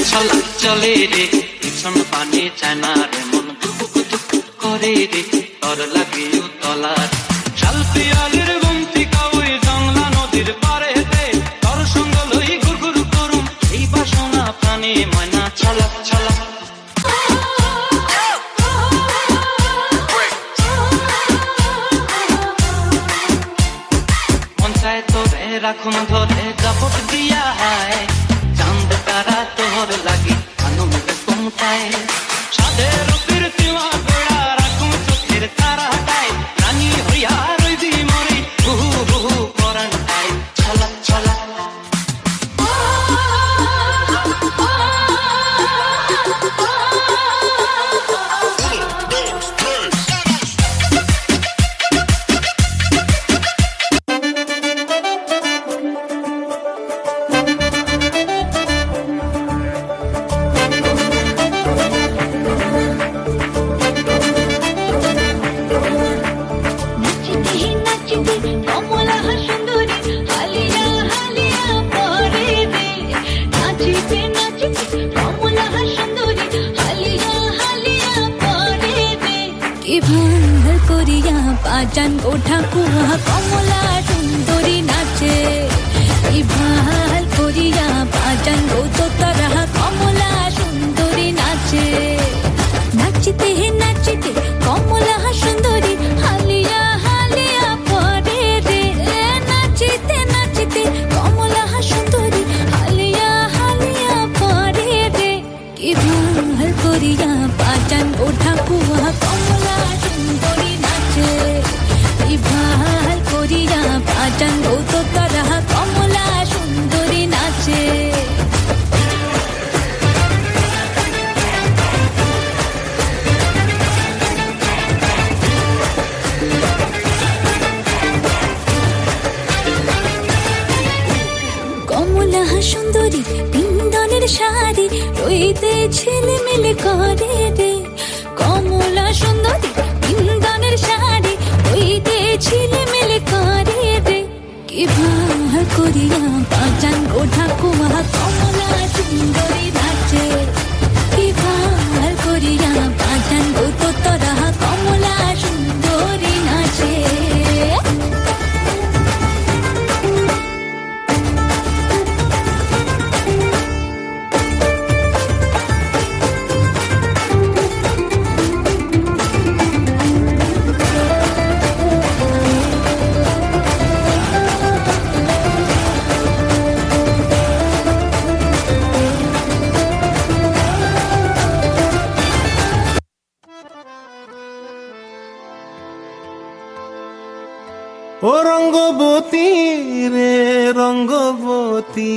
ছলা চলে রে ভীষণ পানি চায় না রে মন দুপুক দুপুক করে রে তর লাগে তলার শাল পিয়ালির গুমতি কাউই জংলা নদীর পারে দে তর সঙ্গ লই গুরগুর করুম এই বাসনা প্রাণে ময়না ছলা ছলা পঞ্চায়েত তোরে রাখুন ধরে কাপড় দিয়া হায় চাঁদ তারা তোর লাগি আনন্দ কমতায় সাদের প্রীতিমা গোড়া রাখুন চোখের তারা গায় রানী হইয়া রইবি মরি হুহু হুহু পরাণ গায় ছলা ছলা বাজান গোঠা কুয়া কমলা সুন্দরী নাচে ইভাল করিয়া বাজান গৌত তারা কমলা সুন্দরী নাচে নাচিতে নাচিতে কমলা সুন্দরী হালিয়া হালিয়া পরে রে নাচিতে নাচিতে কমলা সুন্দরী হালিয়া হালিয়া পরে রে ইভাল করিয়া বাজান গোঠা কুয়া কমলা সুন্দরী নাচে ইভাল করিয়া বাজান গৌত তারা কমলা সুন্দরী নাচে কমলা সুন্দরী বিন্দনের শাড়ি রইতে ছেলে মেলে করে রে কমলা সুন্দরী বিন্দনের শাড়ি রইতে ছেলে মেলে করে রে কি ভাল করিয়া বাজান গোঠা কুয়া কমলা সুন্দরী নাচে কি ভাল করিয়া বাজান গৌত তরা কমলা সুন্দরী নাচে ও রঙ্গবতী রে রঙ্গবতী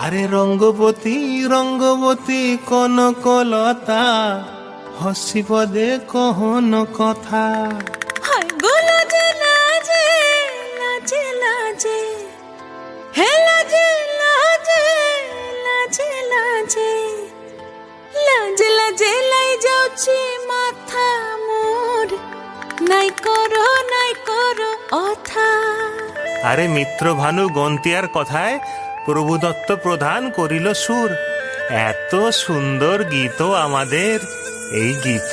আরে রঙ্গবতী রঙ্গবতী কনকলতা হসিব দে কহন কথা হায় গো লাজে লাজে লাজে লাজে হে লাজে লাজে লাজে লাজে লাজে লাজে লাই যাଉଛି মাথা মোর নাই করো অথা আরে মিত্র ভানু গন্তিয়ার কথায় প্রভু দত্ত প্রধান করিল সুর এত সুন্দর গীত আমাদের এই গীত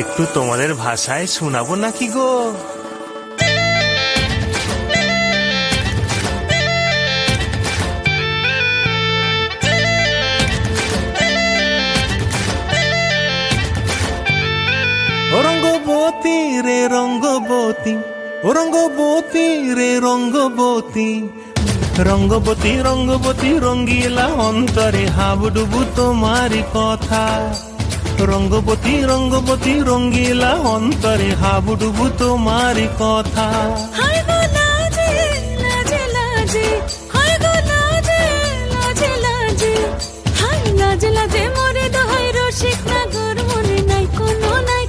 একটু তোমাদের ভাষায় শোনাবো নাকি গো রঙ্গবতী রে রঙ্গবতী ও রঙ্গবতী রে রঙ্গবতী রঙ্গবতী রঙ্গবতী রঙ্গিলা অন্তরে হাবুডুবু তোমারি কথা রঙ্গবতী রঙ্গবতী রঙ্গিলা অন্তরে হাবুডুবু তোমারি কথা হায় গো লাজে লাজে লাজে হায় গো লাজে লাজে লাজে হায় লাজে লাজে মোরে দহাই রসিক নাগর মনে নাই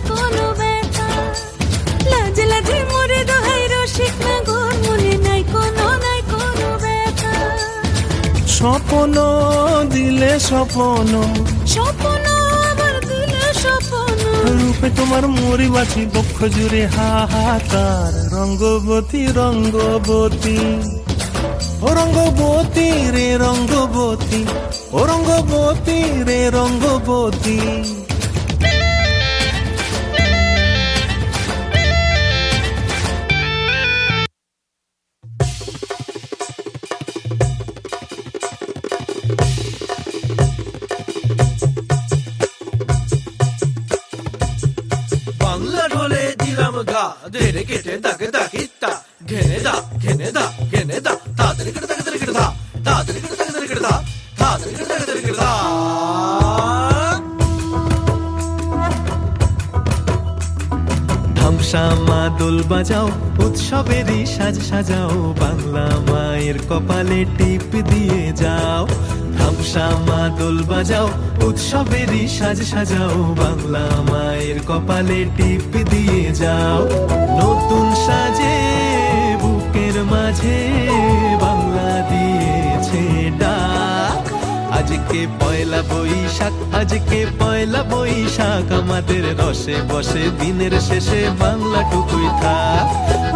কোনো ব্যথা লাজে লাজে মোরে দহাই রসিক নাগর মনে নাই কোনো ব্যথা স্বপ্ন দিলে স্বপ্ন স্বপ্ন আবার দিলে স্বপ্ন রূপে তোমার মরি বাছি বক্ষ জুড়ে হাহাকার রঙ্গবতী রঙ্গবতী ও রঙ্গবতী রে রঙ্গবতী, ও রঙ্গবতী রে রঙ্গবতী। বাংলা ঢোলে দিলাম গা, ধেরে কেটে দাকে দাকিতা, ঘেনে দা ঘেনে দা ঘেনে দা, তাড়াতাড়ি কেটে দাকে দাকে দা, তাড়াতাড়ি কেটে দাকে দাকে দা, তাড়াতাড়ি কেটে দাকে দাকে দা। ধামসা মা দোল বাজাও, উৎসবেরই সাজ সাজাও, বাংলা মায়ের কপালে টিপ দিয়ে যাও। ধামসা মা দোল বাজাও, উৎসবেরই সাজ সাজাও, বাংলা মায়ের কপালে টিপ দিয়ে যাও। নতুন সাজে বুকের মাঝে বাংলা দিয়েছে ডাক। আজকে পয়লা বৈশাখ, আজকে পয়লা বৈশাখ, আমাদের রসে বসে দিনের শেষে বাংলা টুকুই থাক।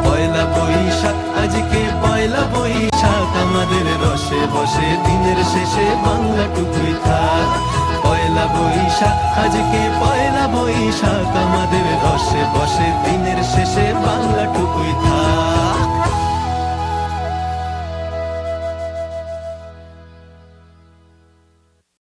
পয়লা বৈশাখ, আজকে পয়লা বৈশাখ, আমাদের রসে বসে দিনের শেষে বাংলা টুকুই থাক। পয়লা বৈশাখ, আজকে পয়লা বৈশাখ, আমাদের রসে বসে দিনের শেষে বাংলা টুকুই থাক।